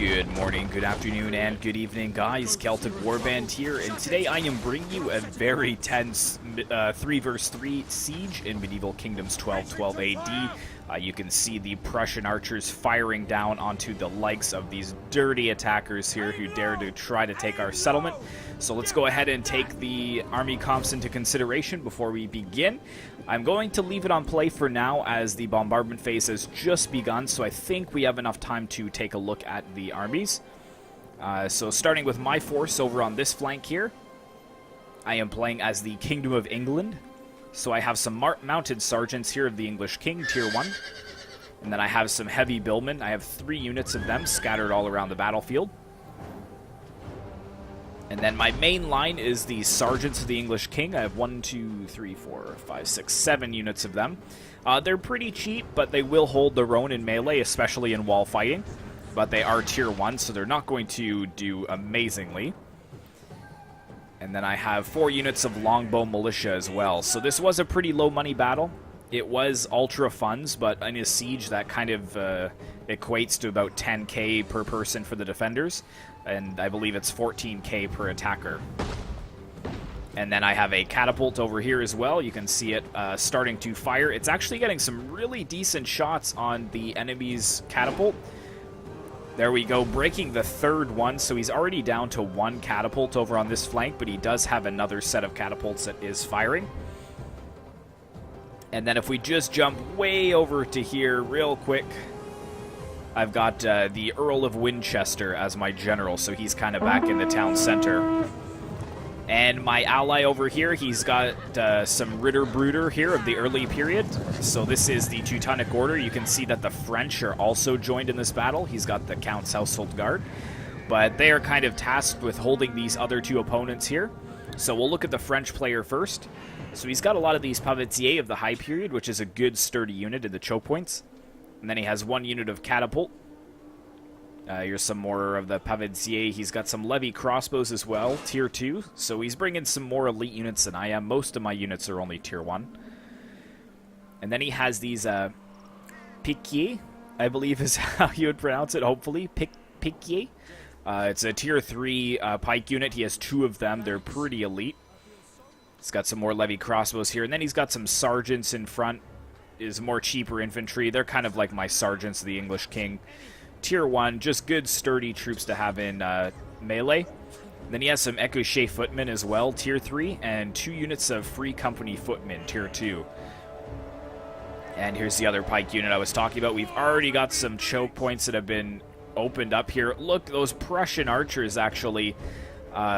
Good morning, good afternoon, and good evening, guys. Celtic Warband here, and today I am bringing you a very tense 3 vs 3 siege in Medieval Kingdoms 1212 AD. You can see the Prussian archers firing down onto the likes of these dirty attackers here who dare to try to take our settlement. So let's go ahead and take the army comps into consideration before we begin. I'm going to leave it on play for now as the bombardment phase has just begun, so I think we have enough time to take a look at the armies. So starting with my force over on this flank here, I am playing as the Kingdom of England. So I have some mounted sergeants here of the English King, Tier 1. And then I have some heavy billmen. I have 3 units of them scattered all around the battlefield. And then my main line is the sergeants of the English King. I have 1, 2, 3, 4, 5, 6, 7 units of them. They're pretty cheap, but they will hold their own in melee, especially in wall fighting. But they are Tier 1, so they're not going to do amazingly. And then I have 4 units of longbow militia as well. So this was a pretty low money battle. It was ultra funds, but in a siege that kind of equates to about 10k per person for the defenders. And I believe it's 14k per attacker. And then I have a catapult over here as well. You can see it starting to fire. It's actually getting some really decent shots on the enemy's catapult. There we go, breaking the 3rd one, so he's already down to 1 catapult over on this flank, but he does have another set of catapults that is firing. And then if we just jump way over to here real quick, I've got the Earl of Winchester as my general, so he's kind of back in the town center. And my ally over here, he's got some Ritter Bruder here of the early period. So this is the Teutonic Order. You can see that the French are also joined in this battle. He's got the Count's Household Guard. But they are kind of tasked with holding these other 2 opponents here. So we'll look at the French player first. So he's got a lot of these Pavetiers of the High Period, which is a good sturdy unit in the choke points. And then he has 1 unit of Catapult. Here's some more of the Pavetier. He's got some Levy crossbows as well, Tier 2. So he's bringing some more elite units than I am. Most of my units are only Tier 1. And then he has these Piquier, I believe is how you would pronounce it, hopefully. Piquier. It's a Tier 3 pike unit. He has 2 of them. They're pretty elite. He's got some more Levy crossbows here. And then he's got some sergeants in front. Is more cheaper infantry. They're kind of like my sergeants of the English King. Tier 1, just good sturdy troops to have in melee. Then he has some Ecochet footmen as well, Tier 3, and 2 units of Free Company footmen, Tier 2. And here's the other pike unit I was talking about. We've already got some choke points that have been opened up here. Look, those Prussian archers actually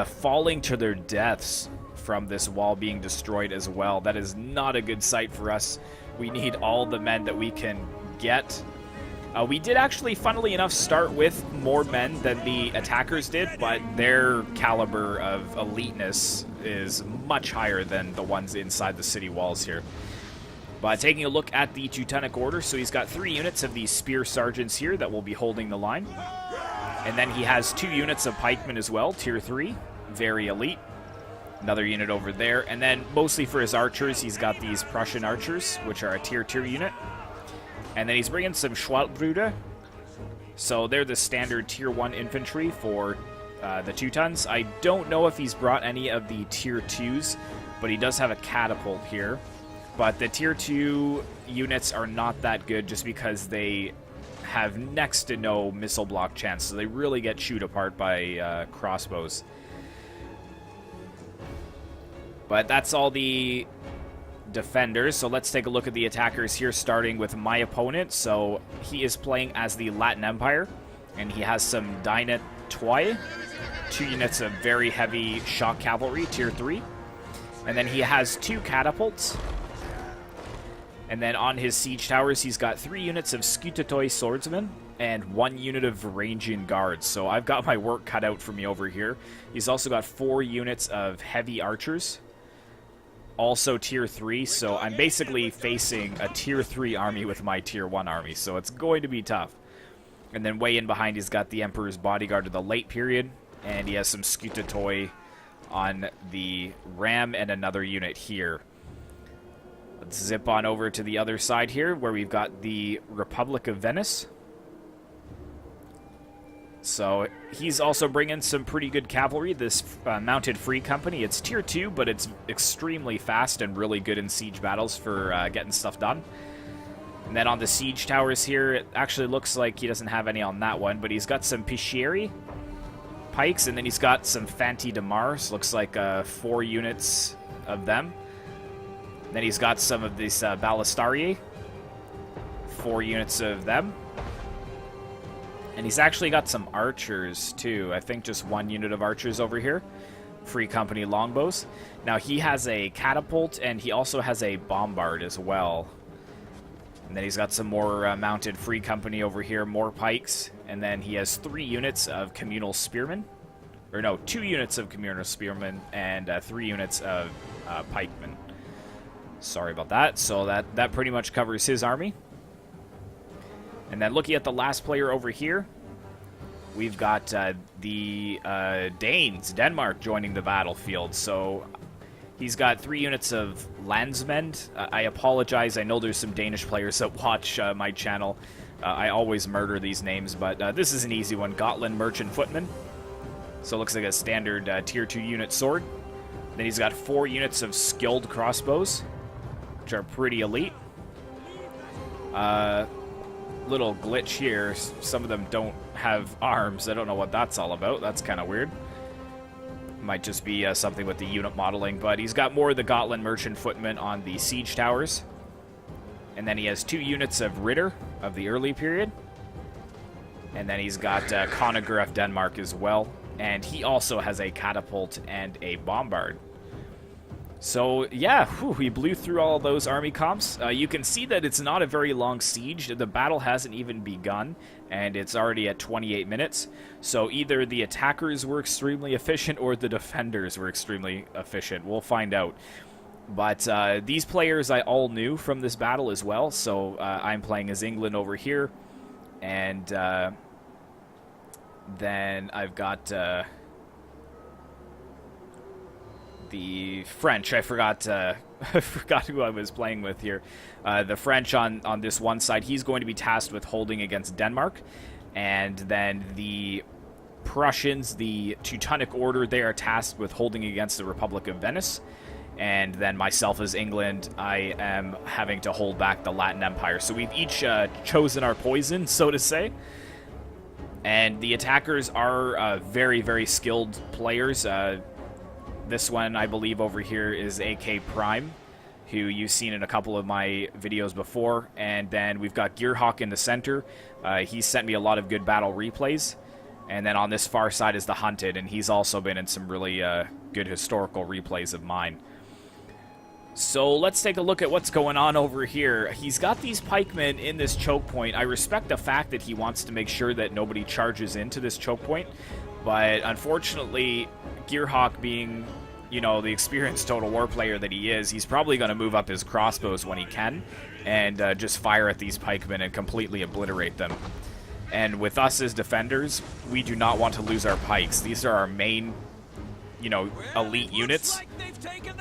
falling to their deaths from this wall being destroyed as well. That is not a good sight for us. We need all the men that we can get. We did actually, funnily enough, start with more men than the attackers did, but their caliber of eliteness is much higher than the ones inside the city walls here. But taking a look at the Teutonic Order, so he's got 3 units of these spear sergeants here that will be holding the line. And then he has 2 units of pikemen as well, Tier 3, very elite. Another unit over there. And then mostly for his archers, he's got these Prussian archers, which are a Tier 2 unit. And then he's bringing some Schwaltbrüder. So they're the standard Tier 1 infantry for the Teutons. I don't know if he's brought any of the Tier 2s, but he does have a catapult here. But the Tier 2 units are not that good just because they have next to no missile block chance. So they really get chewed apart by crossbows. But that's all the defenders, so let's take a look at the attackers here, starting with my opponent. So he is playing as the Latin Empire, and he has some Dinah Toy, 2 units of very heavy shock cavalry, Tier 3. And then he has 2 catapults. And then on his siege towers, he's got 3 units of Skutatoy swordsmen and 1 unit of Varangian guards. So I've got my work cut out for me over here. He's also got 4 units of heavy archers, also Tier 3, so I'm basically facing a Tier 3 army with my Tier 1 army, so it's going to be tough. And then way in behind, he's got the Emperor's Bodyguard of the late period, and he has some Skutatoy on the ram and another unit here. Let's zip on over to the other side here, where we've got the Republic of Venice. So he's also bringing some pretty good cavalry, this mounted free company. It's tier 2, but it's extremely fast and really good in siege battles for getting stuff done. And then on the siege towers here, it actually looks like he doesn't have any on that one, but he's got some Piscieri pikes, and then he's got some Fanti de Mars, looks like 4 units of them. Then he's got some of these Ballistariae, 4 units of them. And he's actually got some archers, too. I think just 1 unit of archers over here. Free company longbows. Now, he has a catapult, and he also has a bombard as well. And then he's got some more mounted free company over here, more pikes. And then he has 3 units of communal spearmen. Or no, 2 units of communal spearmen and 3 units of pikemen. Sorry about that. So that pretty much covers his army. And then looking at the last player over here, we've got the Danes, Denmark, joining the battlefield. So he's got 3 units of landsmen. I apologize. I know there's some Danish players that watch my channel. I always murder these names, but this is an easy one. Gotland Merchant Footman. So it looks like a standard tier 2 unit sword. Then he's got 4 units of skilled crossbows, which are pretty elite. Little glitch here. Some of them don't have arms. I don't know what that's all about. That's kind of weird. Might just be something with the unit modeling, but he's got more of the Gotland Merchant Footmen on the siege towers. And then he has 2 units of Ritter of the early period. And then he's got Conager of Denmark as well. And he also has a catapult and a bombard. So, yeah, we blew through all those army comps. You can see that it's not a very long siege. The battle hasn't even begun, and it's already at 28 minutes. So either the attackers were extremely efficient or the defenders were extremely efficient. We'll find out. But these players I all knew from this battle as well. So I'm playing as England over here. And then I've got the French. I forgot who I was playing with here. The French on this one side, he's going to be tasked with holding against Denmark. And then the Prussians, the Teutonic Order, they are tasked with holding against the Republic of Venice. And then myself as England, I am having to hold back the Latin Empire. So we've each chosen our poison, so to say. And the attackers are very, very skilled players. This one, I believe, over here is AK Prime, who you've seen in a couple of my videos before. And then we've got Gearhawk in the center. He's sent me a lot of good battle replays. And then on this far side is the Hunted, and he's also been in some really good historical replays of mine. So let's take a look at what's going on over here. He's got these pikemen in this choke point. I respect the fact that he wants to make sure that nobody charges into this choke point. But unfortunately, Gearhawk being, you know, the experienced Total War player that he is, he's probably going to move up his crossbows when he can and just fire at these pikemen and completely obliterate them. And with us as defenders, we do not want to lose our pikes. These are our main, you know, elite units.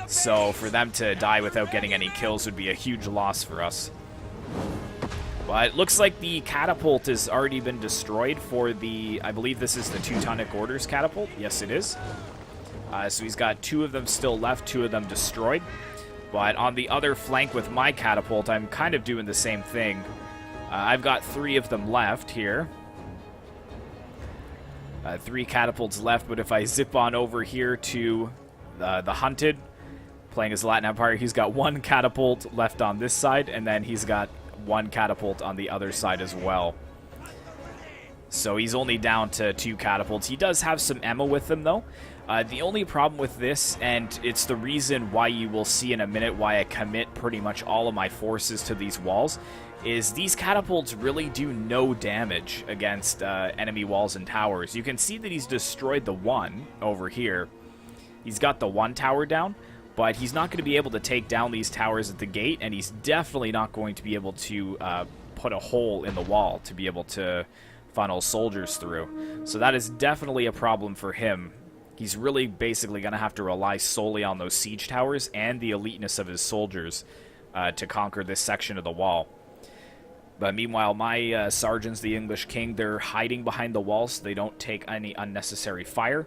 So for them to die without getting any kills would be a huge loss for us. But it looks like the catapult has already been destroyed for the, I believe this is the Teutonic Order's catapult. Yes, it is. So he's got 2 of them still left, 2 of them destroyed. But on the other flank with my catapult, I'm kind of doing the same thing. I've got 3 of them left here. 3 catapults left, but if I zip on over here to the Hunted, playing as Latin Empire, he's got 1 catapult left on this side, and then he's got 1 catapult on the other side as well. So he's only down to 2 catapults. He does have some ammo with him, though. The only problem with this, and it's the reason why you will see in a minute why I commit pretty much all of my forces to these walls, is these catapults really do no damage against enemy walls and towers. You can see that he's destroyed the 1 over here. He's got the 1 tower down, but he's not going to be able to take down these towers at the gate, and he's definitely not going to be able to put a hole in the wall to be able to funnel soldiers through. So that is definitely a problem for him. He's really basically going to have to rely solely on those siege towers and the eliteness of his soldiers to conquer this section of the wall. But meanwhile, my sergeants, the English king, they're hiding behind the walls so they don't take any unnecessary fire.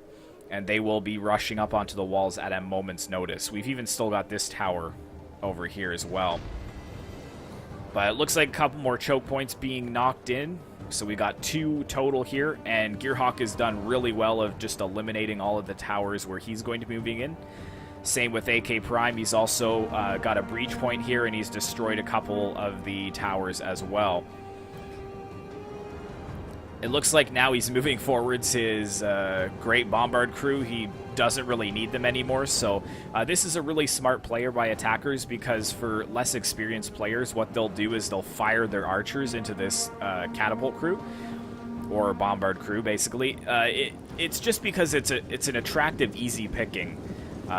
And they will be rushing up onto the walls at a moment's notice. We've even still got this tower over here as well. But it looks like a couple more choke points being knocked in. So we got 2 total here. And Gearhawk has done really well of just eliminating all of the towers where he's going to be moving in. Same with AK Prime. He's also got a breach point here, and he's destroyed a couple of the towers as well. It looks like now he's moving forwards his great bombard crew. He doesn't really need them anymore, so this is a really smart player by attackers, because for less experienced players, what they'll do is they'll fire their archers into this catapult crew, or bombard crew, basically. It's just because it's an attractive, easy picking.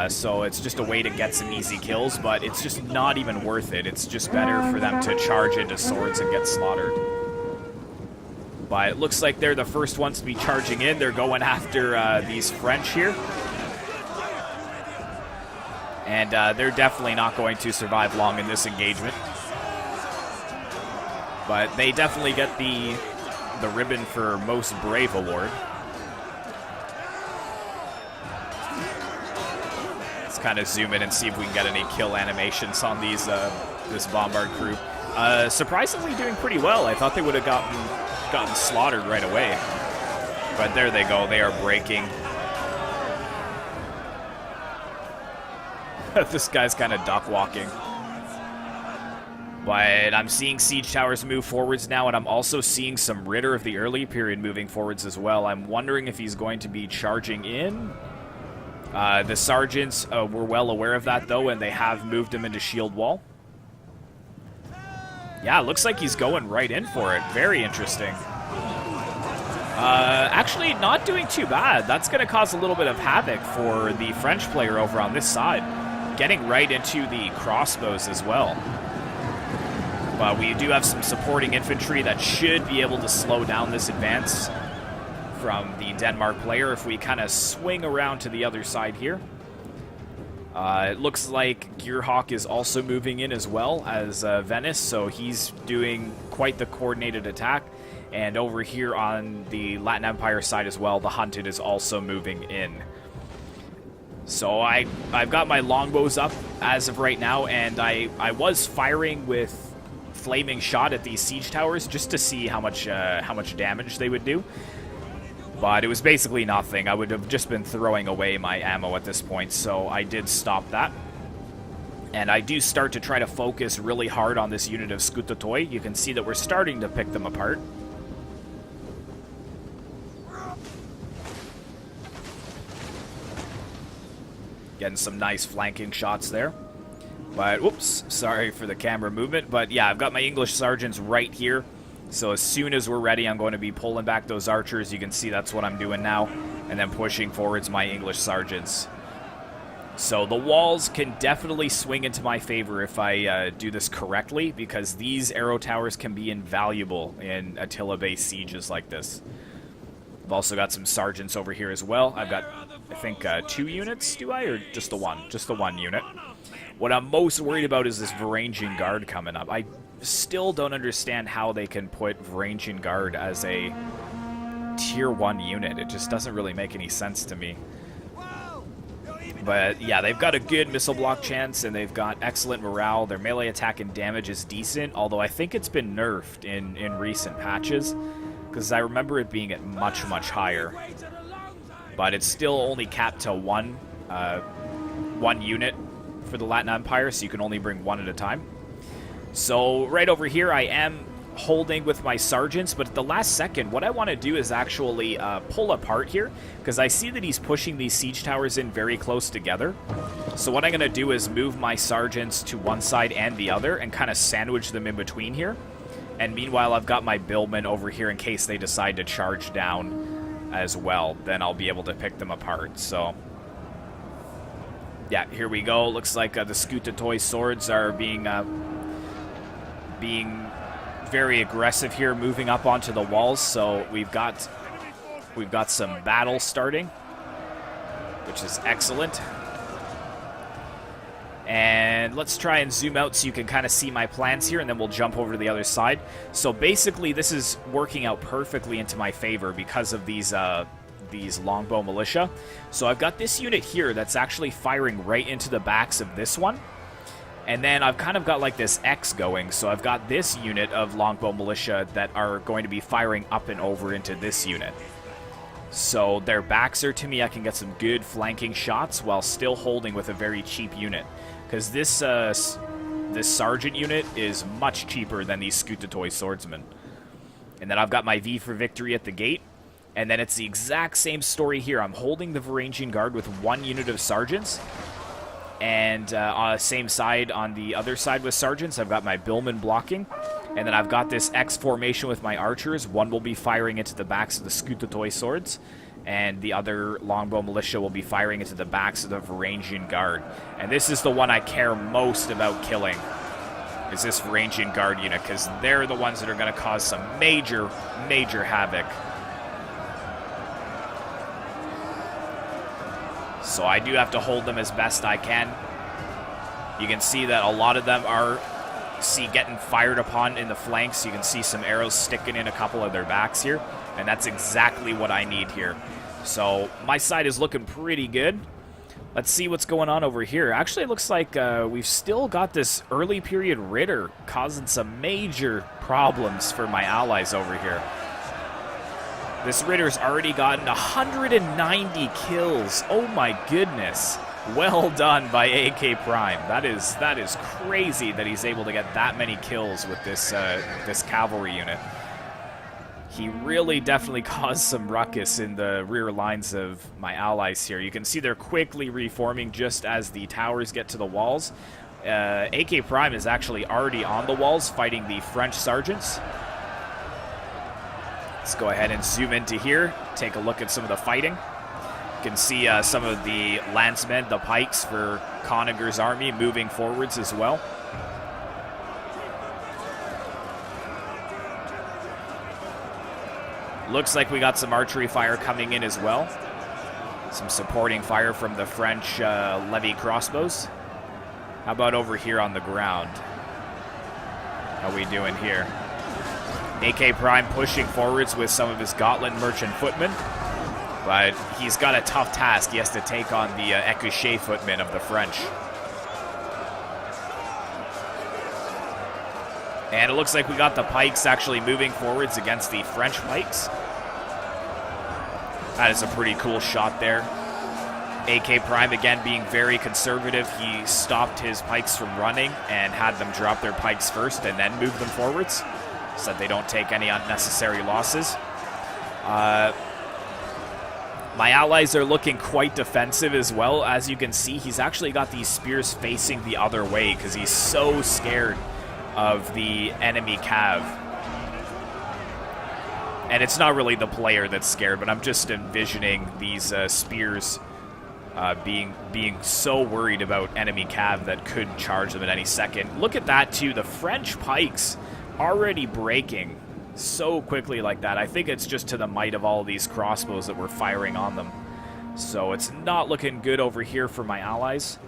So it's just a way to get some easy kills, but it's just not even worth it. It's just better for them to charge into swords and get slaughtered. But it looks like they're the first ones to be charging in. They're going after these French here. And they're definitely not going to survive long in this engagement. But they definitely get the ribbon for Most Brave award. Let's kind of zoom in and see if we can get any kill animations on these this bombard crew. Surprisingly doing pretty well. I thought they would have gotten slaughtered right away. But there they go. They are breaking. This guy's kind of duck walking. But I'm seeing siege towers move forwards now, and I'm also seeing some Ritter of the early period moving forwards as well. I'm wondering if he's going to be charging in. The sergeants were well aware of that, though, and they have moved him into shield wall. Yeah, it looks like he's going right in for it. Very interesting. Actually, not doing too bad. That's going to cause a little bit of havoc for the French player over on this side. Getting right into the crossbows as well. But we do have some supporting infantry that should be able to slow down this advance from the Denmark player if we kind of swing around to the other side here. It looks like Gearhawk is also moving in as well as Venice, so he's doing quite the coordinated attack. And over here on the Latin Empire side as well, the Hunted is also moving in. So I've got my longbows up as of right now, and I was firing with flaming shot at these siege towers just to see how much damage they would do. But it was basically nothing. I would have just been throwing away my ammo at this point, so I did stop that. And I do start to try to focus really hard on this unit of Skutatoi. You can see that we're starting to pick them apart. Getting some nice flanking shots there. But, whoops, sorry for the camera movement. But yeah, I've got my English sergeants right here. So as soon as we're ready, I'm going to be pulling back those archers. You can see that's what I'm doing now. And then pushing forwards my English sergeants. So the walls can definitely swing into my favor if I do this correctly, because these arrow towers can be invaluable in Attila-based sieges like this. I've also got some sergeants over here as well. I've got, I think, 2 units, do I? Or just the one? Just the 1 unit. What I'm most worried about is this Varangian Guard coming up. I still don't understand how they can put Varangian Guard as a tier 1 unit. It just doesn't really make any sense to me. But yeah, they've got a good missile block chance, and they've got excellent morale. Their melee attack and damage is decent, although I think it's been nerfed in recent patches, because I remember it being at much, much higher. But it's still only capped to one unit for the Latin Empire, so you can only bring 1 at a time. So right over here, I am holding with my sergeants, but at the last second, what I want to do is actually pull apart here, because I see that he's pushing these siege towers in very close together. So what I'm going to do is move my sergeants to one side and the other and kind of sandwich them in between here. And meanwhile, I've got my billmen over here in case they decide to charge down as well. Then I'll be able to pick them apart. So yeah, here we go. Looks like the Skutatoi swords are being very aggressive here, moving up onto the walls. So we've got some battle starting, which is excellent. And let's try and zoom out so you can kind of see my plans here, and then we'll jump over to the other side. So basically, this is working out perfectly into my favor because of these longbow militia. So I've got this unit here that's actually firing right into the backs of this one. And then I've kind of got like this X going. So I've got this unit of longbow militia that are going to be firing up and over into this unit. So their backs are to me. I can get some good flanking shots while still holding with a very cheap unit. Because this sergeant unit is much cheaper than these Scoutatoy swordsmen. And then I've got my V for victory at the gate. And then it's the exact same story here. I'm holding the Varangian Guard with one unit of sergeants. And on the same side, on the other side with sergeants, I've got my billmen blocking. And then I've got this X formation with my archers. One will be firing into the backs of the Scoutatoy swords. And the other longbow militia will be firing into the backs of the Varangian Guard. And this is the one I care most about killing, is this Varangian Guard unit, because they're the ones that are going to cause some major, major havoc. So I do have to hold them as best I can. You can see that a lot of them are getting fired upon in the flanks. You can see some arrows sticking in a couple of their backs here. And that's exactly what I need here. So my side is looking pretty good. Let's see what's going on over here. Actually, it looks like we've still got this early period Ritter causing some major problems for my allies over here. This Ritter's already gotten 190 kills. Oh my goodness. Well done by AK Prime. That is crazy that he's able to get that many kills with this this cavalry unit. He really definitely caused some ruckus in the rear lines of my allies here. You can see they're quickly reforming just as the towers get to the walls. AK Prime is actually already on the walls fighting the French sergeants. Let's go ahead and zoom into here, take a look at some of the fighting. You can see some of the lancemen, the pikes for Conager's army moving forwards as well. Looks like we got some archery fire coming in as well. Some supporting fire from the French Levy crossbows. How about over here on the ground? How we doing here? AK Prime pushing forwards with some of his Gotland merchant footmen. But he's got a tough task. He has to take on the Écuché footmen of the French. And it looks like we got the pikes actually moving forwards against the French pikes. That is a pretty cool shot there. AK Prime, again, being very conservative. He stopped his pikes from running and had them drop their pikes first and then move them forwards so that they don't take any unnecessary losses. My allies are looking quite defensive as well. As you can see, he's actually got these spears facing the other way because he's so scared of the enemy cav. And it's not really the player that's scared, but I'm just envisioning these spears being so worried about enemy cav that could charge them at any second. Look at that too, the French pikes already breaking so quickly like that. I think it's just to the might of all these crossbows that were firing on them. So it's not looking good over here for my allies.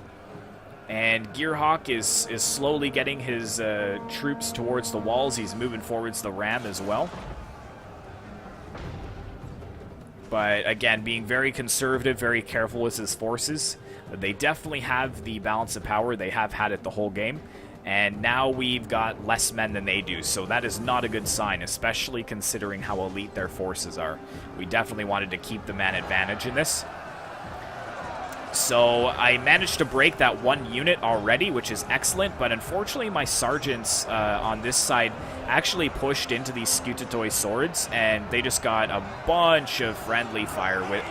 And Gearhawk is slowly getting his troops towards the walls. He's moving forwards the ram as well. But again, being very conservative, very careful with his forces. They definitely have the balance of power. They have had it the whole game. And now we've got less men than they do. So that is not a good sign, especially considering how elite their forces are. We definitely wanted to keep the man advantage in this. So I managed to break that one unit already, which is excellent, but unfortunately my sergeants on this side actually pushed into these Scoutatoy swords, and they just got a bunch of friendly fire with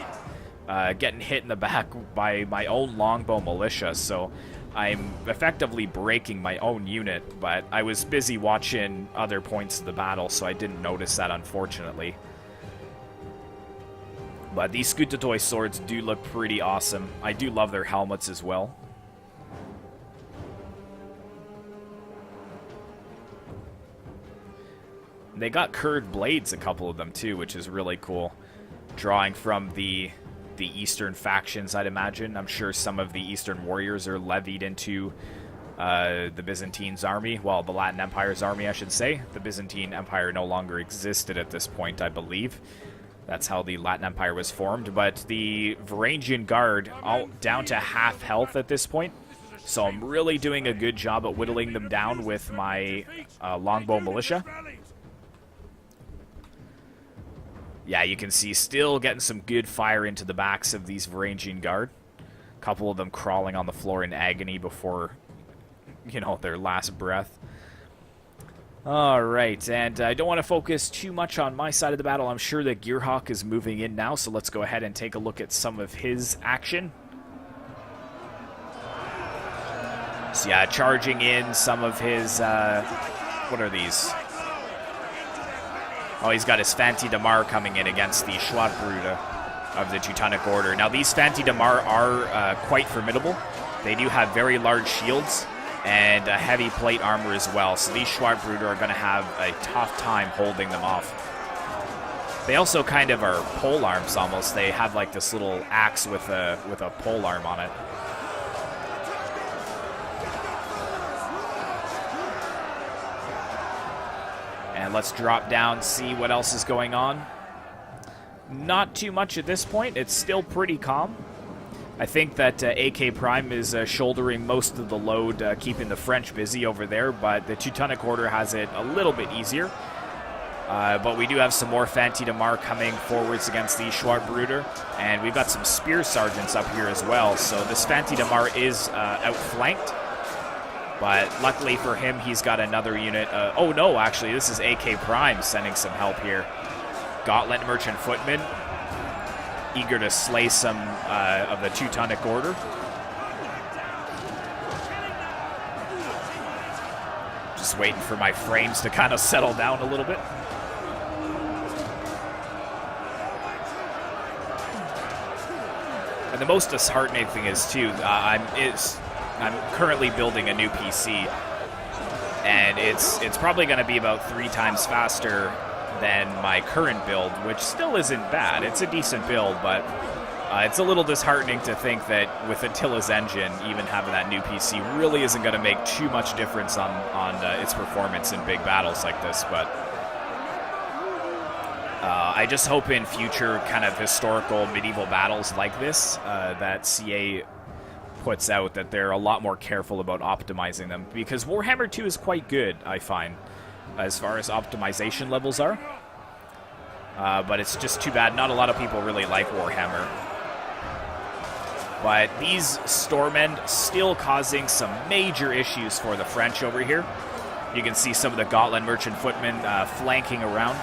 getting hit in the back by my own longbow militia. So I'm effectively breaking my own unit, but I was busy watching other points of the battle, so I didn't notice that, unfortunately. But these Scoutatoy swords do look pretty awesome. I do love their helmets as well. They got curved blades, a couple of them too, which is really cool. Drawing from the the eastern factions, I'd imagine. I'm sure some of the eastern warriors are levied into the Byzantine's army. Well, the Latin Empire's army, I should say. The Byzantine Empire no longer existed at this point, I believe. That's how the Latin Empire was formed. But the Varangian Guard, all down to half health at this point. So I'm really doing a good job at whittling them down with my longbow militia. Yeah, you can see still getting some good fire into the backs of these Varangian Guard. A couple of them crawling on the floor in agony before, you know, their last breath. Alright, and I don't want to focus too much on my side of the battle. I'm sure that Gearhawk is moving in now, so let's go ahead and take a look at some of his action. So yeah, charging in some of his, what are these? Oh, he's got his Fanti Damar coming in against the Schwarzbrüder of the Teutonic Order. Now, these Fanti Damar are quite formidable. They do have very large shields and a heavy plate armor as well, so these Schwarzbrüder are going to have a tough time holding them off. They also kind of are pole arms almost. They have like this little axe with a pole arm on it. And let's drop down, see what else is going on. Not too much at this point. It's still pretty calm. I think that AK Prime is shouldering most of the load, keeping the French busy over there, but the Teutonic Order has it a little bit easier. But we do have some more Fanti Damar coming forwards against the Schwarzbrüder, and we've got some Spear Sergeants up here as well, so this Fanti Damar is outflanked. But luckily for him, he's got another unit. Oh no, actually, this is AK Prime sending some help here. Gauntlet Merchant Footmen, eager to slay some of the Teutonic Order. Just waiting for my frames to kind of settle down a little bit. And the most disheartening thing is, too, I'm currently building a new PC, and it's probably going to be about 3 times faster than my current build, which still isn't bad. It's a decent build, but it's a little disheartening to think that with Attila's engine, even having that new PC really isn't going to make too much difference on its performance in big battles like this. But I just hope in future kind of historical medieval battles like this that CA puts out that they're a lot more careful about optimizing them, because Warhammer 2 is quite good, I find, as far as optimization levels are. But it's just too bad not a lot of people really like Warhammer. But these Stormend still causing some major issues for the French over here. You can see some of the Gauntlet Merchant Footmen flanking around.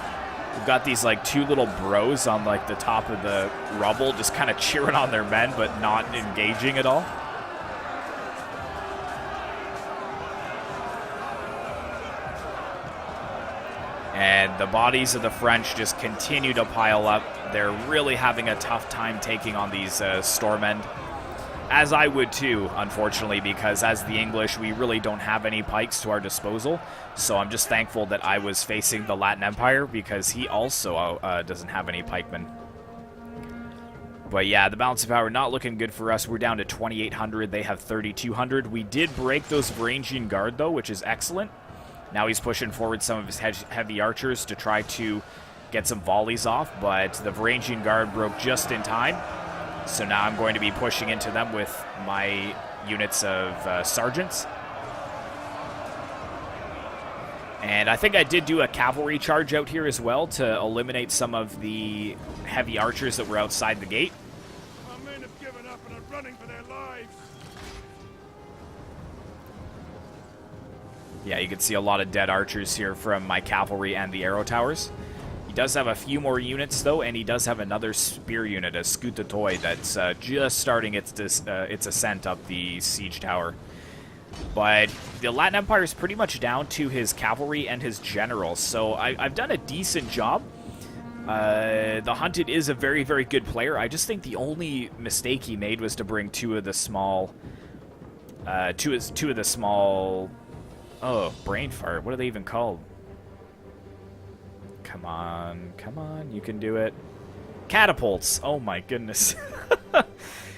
We've got these like 2 little bros on like the top of the rubble just kind of cheering on their men but not engaging at all. And the bodies of the French just continue to pile up. They're really having a tough time taking on these Stormend. As I would too, unfortunately, because as the English, we really don't have any pikes to our disposal. So I'm just thankful that I was facing the Latin Empire, because he also doesn't have any pikemen. But yeah, the balance of power not looking good for us. We're down to 2,800. They have 3,200. We did break those Varangian Guard, though, which is excellent. Now he's pushing forward some of his heavy archers to try to get some volleys off, but the Varangian Guard broke just in time. So now I'm going to be pushing into them with my units of sergeants. And I think I did do a cavalry charge out here as well to eliminate some of the heavy archers that were outside the gate. Our men have given up and are running for their lives. Yeah, you can see a lot of dead archers here from my cavalry and the arrow towers. He does have a few more units, though, and he does have another spear unit, a Scutatoi, that's just starting its ascent up the siege tower. But the Latin Empire is pretty much down to his cavalry and his generals, so I've done a decent job. The Hunted is a very, very good player. I just think the only mistake he made was to bring two of the small... Oh, brain fart. What are they even called? Come on, you can do it. Catapults. Oh my goodness.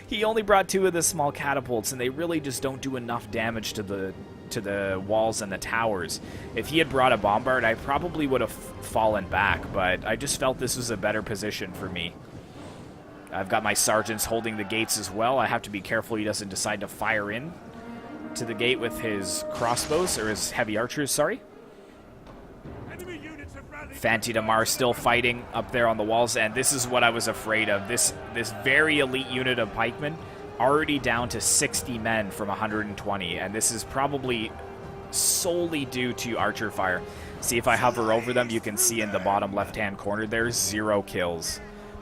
He only brought 2 of the small catapults, and they really just don't do enough damage to the walls and the towers. If he had brought a bombard, I probably would have fallen back, but I just felt this was a better position for me. I've got my sergeants holding the gates as well. I have to be careful he doesn't decide to fire in to the gate with his crossbows, or his heavy archers, sorry. Fanti Damar still fighting up there on the walls, and this is what I was afraid of. This very elite unit of pikemen already down to 60 men from 120, and this is probably solely due to archer fire. See, if I hover over them, you can see in the bottom left-hand corner, there's 0 kills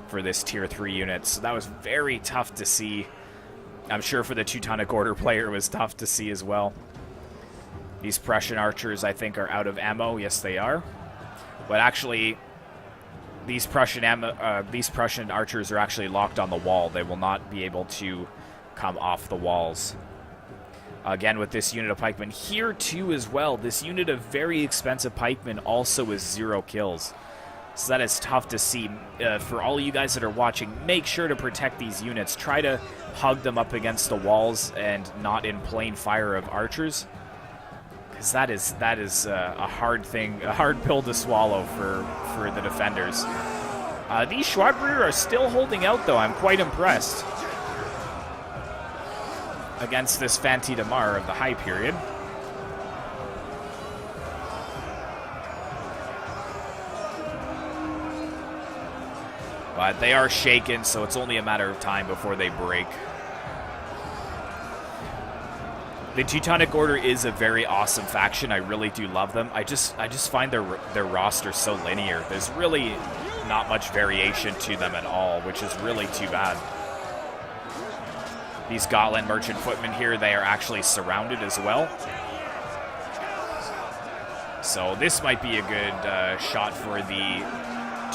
for this tier 3 unit, so that was very tough to see. I'm sure for the Teutonic Order player it was tough to see as well. These Prussian archers, I think, are out of ammo. Yes, they are. But actually, these Prussian archers are actually locked on the wall. They will not be able to come off the walls. Again, with this unit of pikemen here too as well, this unit of very expensive pikemen also is 0 kills. So that is tough to see. For all of you guys that are watching, make sure to protect these units. Try to hug them up against the walls and not in plain fire of archers. Because that is a hard thing, a hard pill to swallow for the defenders. These Schwarzbrüder are still holding out, though. I'm quite impressed against this Fanti Damar of the High Period. But they are shaken, so it's only a matter of time before they break. The Teutonic Order is a very awesome faction. I really do love them. I just find their roster so linear. There's really not much variation to them at all, which is really too bad. These Gotland merchant footmen here, they are actually surrounded as well. So this might be a good shot for the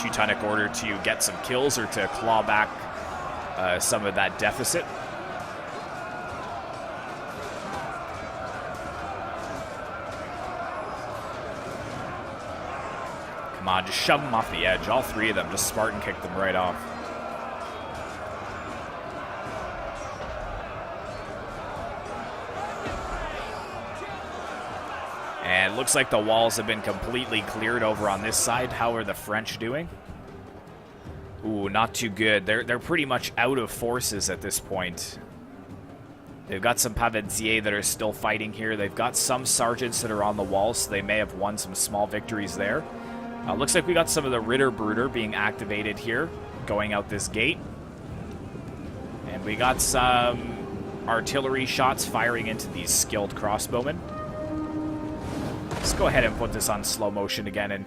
Teutonic Order to get some kills or to claw back some of that deficit. Come on, just shove them off the edge. All 3 of them, just Spartan kick them right off. And it looks like the walls have been completely cleared over on this side. How are the French doing? Ooh, not too good. They're pretty much out of forces at this point. They've got some Pavadiers that are still fighting here. They've got some sergeants that are on the walls, so they may have won some small victories there. Looks like we got some of the Ritterbrüder being activated here, going out this gate. And we got some artillery shots firing into these skilled crossbowmen. Let's go ahead and put this on slow motion again and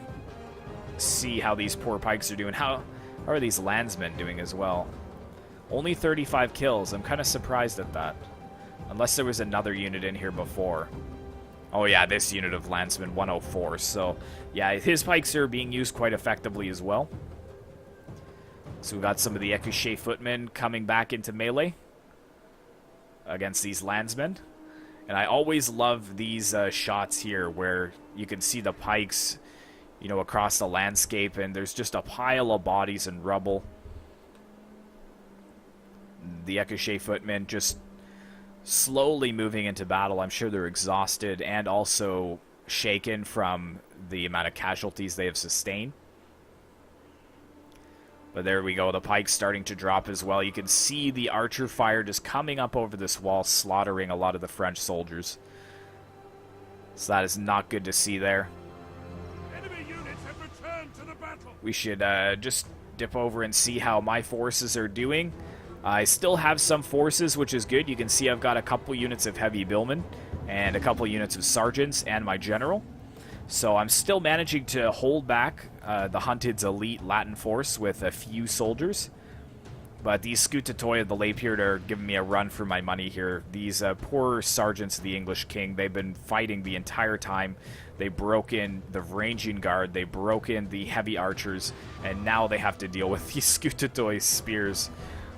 see how these poor pikes are doing. How are these landsmen doing as well? Only 35 kills. I'm kind of surprised at that. Unless there was another unit in here before. Oh yeah, this unit of landsmen, 104. So yeah, his pikes are being used quite effectively as well. So we got some of the Ecouché footmen coming back into melee against these landsmen. And I always love these shots here where you can see the pikes, you know, across the landscape, and there's just a pile of bodies and rubble. The Ecouché footmen just slowly moving into battle. I'm sure they're exhausted and also shaken from the amount of casualties they have sustained. But there we go, the pikes starting to drop as well. You can see the archer fire just coming up over this wall, slaughtering a lot of the French soldiers. So that is not good to see there. Enemy units have returned to the battle. We should just dip over and see how my forces are doing. I still have some forces, which is good. You can see I've got a couple units of heavy billmen and a couple units of sergeants and my general. So I'm still managing to hold back the Hunted's elite Latin force with a few soldiers. But these Scutitoi of the Late Period are giving me a run for my money here. These poor sergeants of the English king, they've been fighting the entire time. They broke in the ranging guard, they broke in the heavy archers, and now they have to deal with these Scutitoi spears.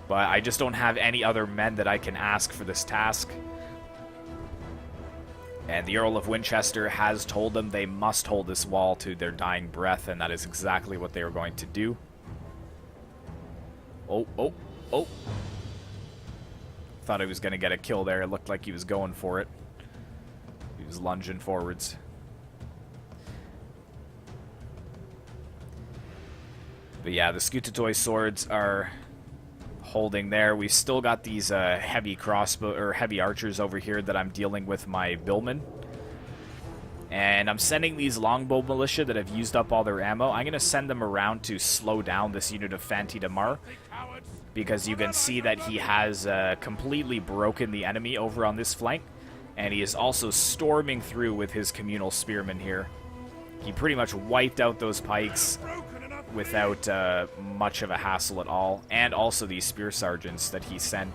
But I just don't have any other men that I can ask for this task. And the Earl of Winchester has told them they must hold this wall to their dying breath, and that is exactly what they are going to do. Oh, oh, oh. Thought he was going to get a kill there. It looked like he was going for it. He was lunging forwards. But yeah, the Scutatoi swords are holding there. We've still got these heavy crossbow or heavy archers over here that I'm dealing with my billmen. And I'm sending these longbow militia that have used up all their ammo. I'm going to send them around to slow down this unit of Fanti Damar, because you can see that he has completely broken the enemy over on this flank, and he is also storming through with his communal spearmen here. He pretty much wiped out those pikes without much of a hassle at all, and also these spear sergeants that he sent,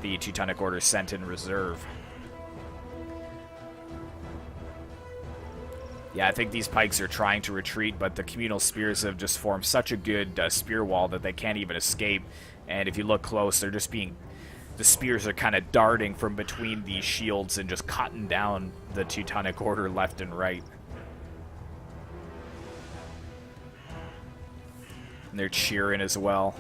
the Teutonic Order sent in reserve. Yeah, I think these pikes are trying to retreat, but the communal spears have just formed such a good spear wall that they can't even escape. And if you look close, they're just being... The spears are kind of darting from between these shields and just cutting down the Teutonic Order left and right. And they're cheering as well.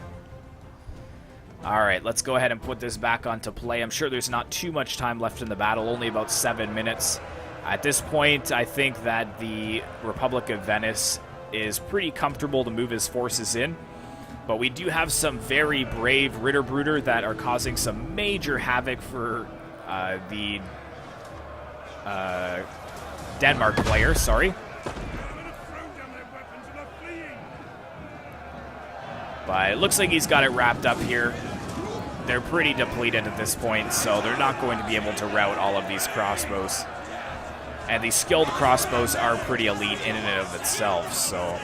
Alright, let's go ahead and put this back onto play. I'm sure there's not too much time left in the battle, only about 7 minutes. At this point, I think that the Republic of Venice is pretty comfortable to move his forces in. But we do have some very brave Ritterbruder that are causing some major havoc for the Denmark player, sorry. But it looks like he's got it wrapped up here. They're pretty depleted at this point, so they're not going to be able to rout all of these crossbows. And these skilled crossbows are pretty elite in and of itself, so...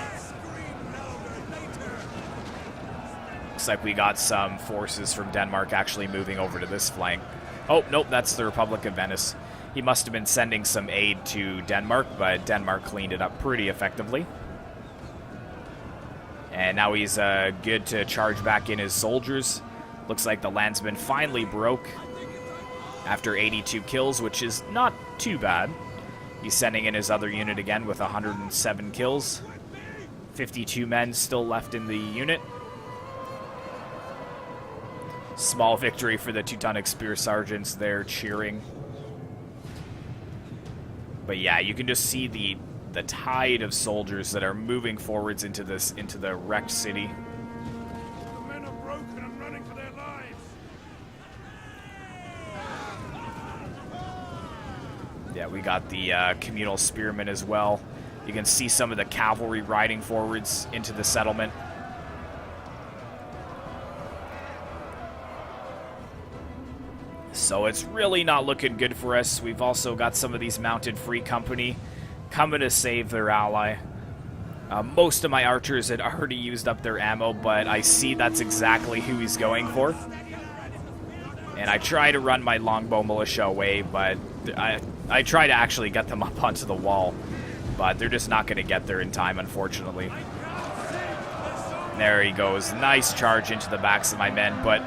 Looks like we got some forces from Denmark actually moving over to this flank. Oh, nope, that's the Republic of Venice. He must have been sending some aid to Denmark, but Denmark cleaned it up pretty effectively. And now he's good to charge back in his soldiers. Looks like the landsman finally broke after 82 kills, which is not too bad. He's sending in his other unit again with 107 kills. 52 men still left in the unit. Small victory for the Teutonic Spear Sergeants there cheering. But yeah, you can just see the tide of soldiers that are moving forwards into the wrecked city. The men are broken and running for their lives. Yeah, we got the communal spearmen as well. You can see some of the cavalry riding forwards into the settlement. So it's really not looking good for us. We've also got some of these mounted free company coming to save their ally. Most of my archers had already used up their ammo, but I see that's exactly who he's going for. And I try to run my longbow militia away, but I try to actually get them up onto the wall. But they're just not going to get there in time, unfortunately. There he goes. Nice charge into the backs of my men, but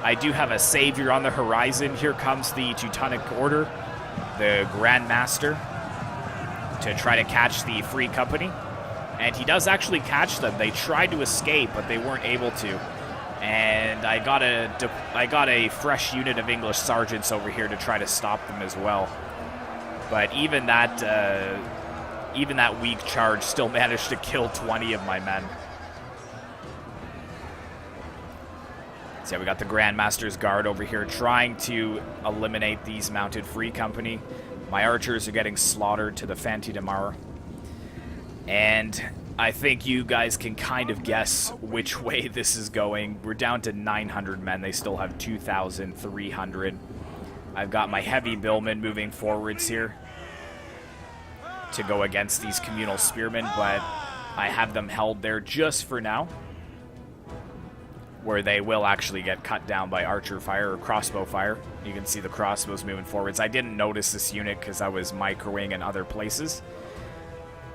I do have a savior on the horizon. Here comes the Teutonic Order, the Grand Master, to try to catch the free company. And he does actually catch them. They tried to escape, but they weren't able to. And I got a fresh unit of English sergeants over here to try to stop them as well. But even that weak charge still managed to kill 20 of my men. So yeah, we got the Grandmaster's Guard over here trying to eliminate these mounted free company. My archers are getting slaughtered to the Fanti Damar. And I think you guys can kind of guess which way this is going. We're down to 900 men. They still have 2,300. I've got my heavy billmen moving forwards here to go against these communal spearmen, but I have them held there just for now, where they will actually get cut down by archer fire or crossbow fire. You can see the crossbows moving forwards. I didn't notice this unit because I was microwing in other places.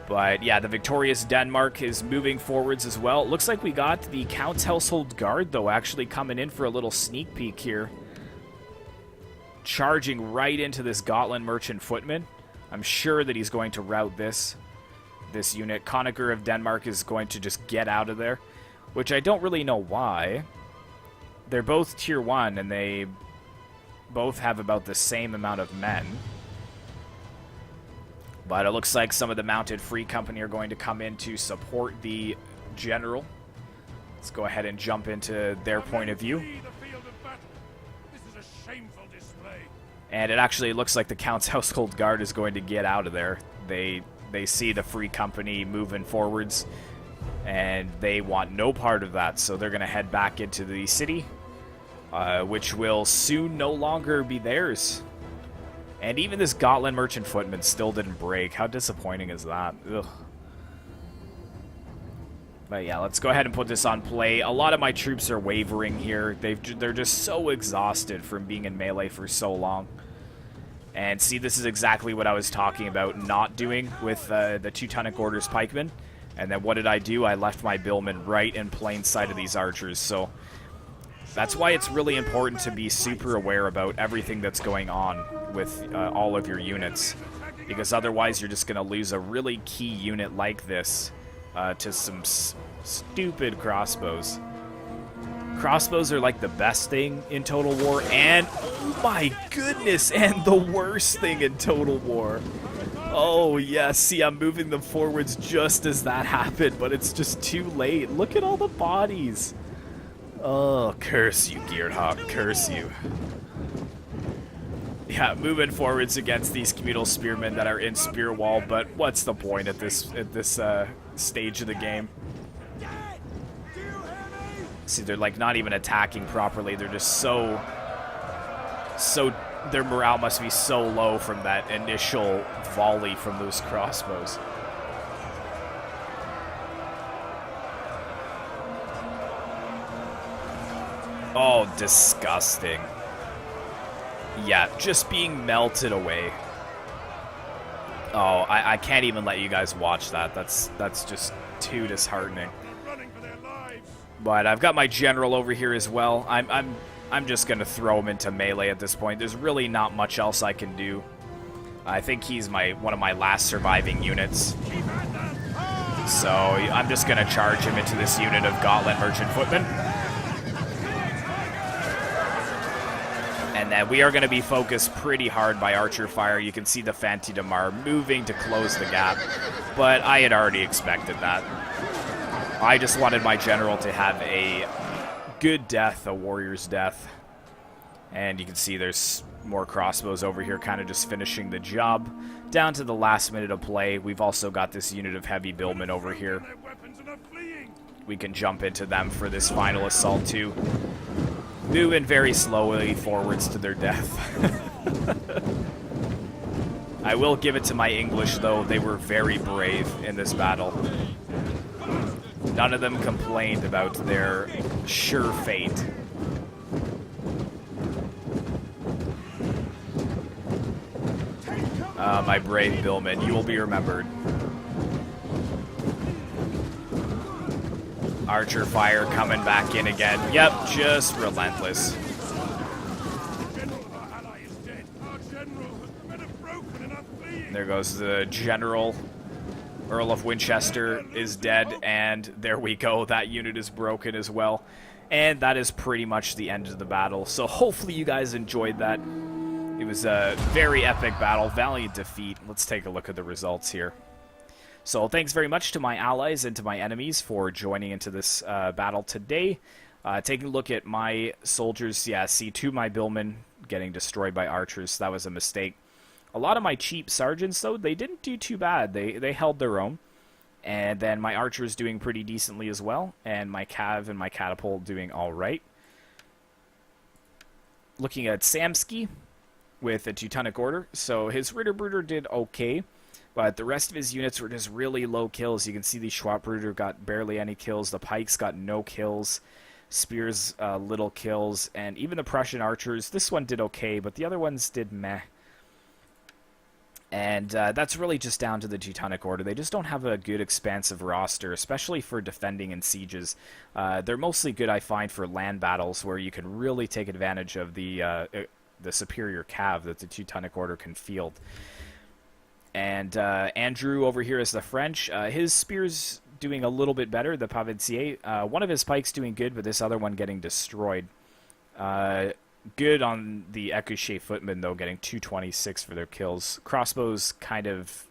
But yeah, the victorious Denmark is moving forwards as well. It looks like we got the Count's Household Guard, though, actually coming in for a little sneak peek here. Charging right into this Gotland Merchant Footman. I'm sure that he's going to rout this unit. Conacher of Denmark is going to just get out of there, which I don't really know why. they're both tier 1, and they both have about the same amount of men. But it looks like some of the mounted Free Company are going to come in to support the general. Let's go ahead and jump into their point of view. This is a shameful display. And it actually looks like the Count's Household Guard is going to get out of there. They see the Free Company moving forwards, and they want no part of that, so they're going to head back into the city, which will soon no longer be theirs. And even this Gotland Merchant Footman still didn't break. How disappointing is that? Ugh. But yeah, let's go ahead and put this on play. A lot of my troops are wavering here. They're just so exhausted from being in melee for so long. And see, this is exactly what I was talking about not doing with the Teutonic Order's pikemen. And then what did I do? I left my billmen right in plain sight of these archers. So that's why it's really important to be super aware about everything that's going on with all of your units. Because otherwise you're just going to lose a really key unit like this to some stupid crossbows. Crossbows are like the best thing in Total War, and oh my goodness, and the worst thing in Total War. Oh yes, see, I'm moving them forwards just as that happened, but it's just too late. Look at all the bodies. Oh, curse you, Gearhawk, curse you. Yeah, moving forwards against these communal spearmen that are in spear wall, but what's the point at this stage of the game? See, they're like not even attacking properly. They're just so their morale must be so low from that initial volley from those crossbows. Oh, disgusting. Yeah, just being melted away. Oh, I can't even let you guys watch that. That's just too disheartening. But I've got my general over here as well. I'm just gonna throw him into melee at this point. There's really not much else I can do. I think he's one of my last surviving units. So I'm just gonna charge him into this unit of Gotland Merchant Footmen. And then we are going to be focused pretty hard by archer fire. You can see the Fanti de Mar moving to close the gap, but I had already expected that. I just wanted my general to have a good death, a warrior's death. And you can see there's more crossbows over here kind of just finishing the job. Down to the last minute of play, we've also got this unit of heavy billmen over here. We can jump into them for this final assault too. Moving very slowly forwards to their death. I will give it to my English, though. They were very brave in this battle. None of them complained about their sure fate. My brave billmen, you will be remembered. Archer fire coming back in again. Yep, just relentless. There goes the general. Earl of Winchester is dead, and there we go. That unit is broken as well. And that is pretty much the end of the battle. So hopefully you guys enjoyed that. It was a very epic battle. Valiant defeat. Let's take a look at the results here. So thanks very much to my allies and to my enemies for joining into this battle today. Taking a look at my soldiers, yeah, see 2 of my billmen getting destroyed by archers. That was a mistake. A lot of my cheap sergeants, though, they didn't do too bad. They held their own. And then my archers doing pretty decently as well. And my cav and my catapult doing all right. Looking at Samsky with the Teutonic Order. So his Ritterbrüder did okay. But the rest of his units were just really low kills. You can see the Schwarzbrüder got barely any kills. The Pikes got no kills. Spears, little kills. And even the Prussian archers, this one did okay, but the other ones did meh. And that's really just down to the Teutonic Order. They just don't have a good expansive roster, especially for defending in sieges. They're mostly good, I find, for land battles, where you can really take advantage of the superior cav that the Teutonic Order can field. And Anjou over here is the French. His spear's doing a little bit better, the Pavetier. One of his pikes doing good, but this other one getting destroyed. Good on the Ecouché footmen, though, getting 226 for their kills. Crossbows kind of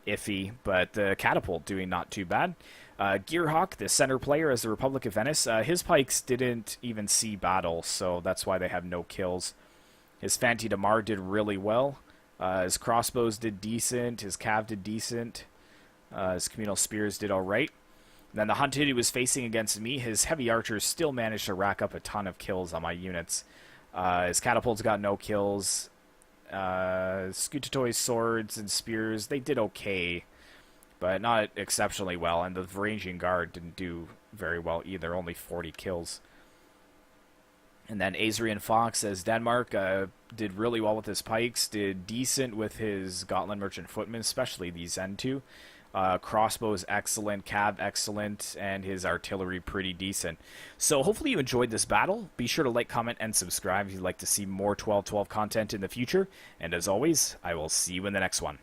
iffy, but the catapult doing not too bad. Gearhawk, the center player as the Republic of Venice, his pikes didn't even see battle, so that's why they have no kills. His Fanti de Mar did really well. His crossbows did decent. His cav did decent. His communal spears did alright. Then the hunted he was facing against me, his heavy archers still managed to rack up a ton of kills on my units. His catapults got no kills. Scutatoy's swords and spears, they did okay, but not exceptionally well. And the ranging guard didn't do very well either, only 40 kills. And then Azrian Fox as Denmark did really well with his pikes, did decent with his Gotland Merchant Footmen, especially these N2. Crossbows excellent, cav excellent, and his artillery pretty decent. So hopefully you enjoyed this battle. Be sure to like, comment, and subscribe if you'd like to see more 12-12 content in the future. And as always, I will see you in the next one.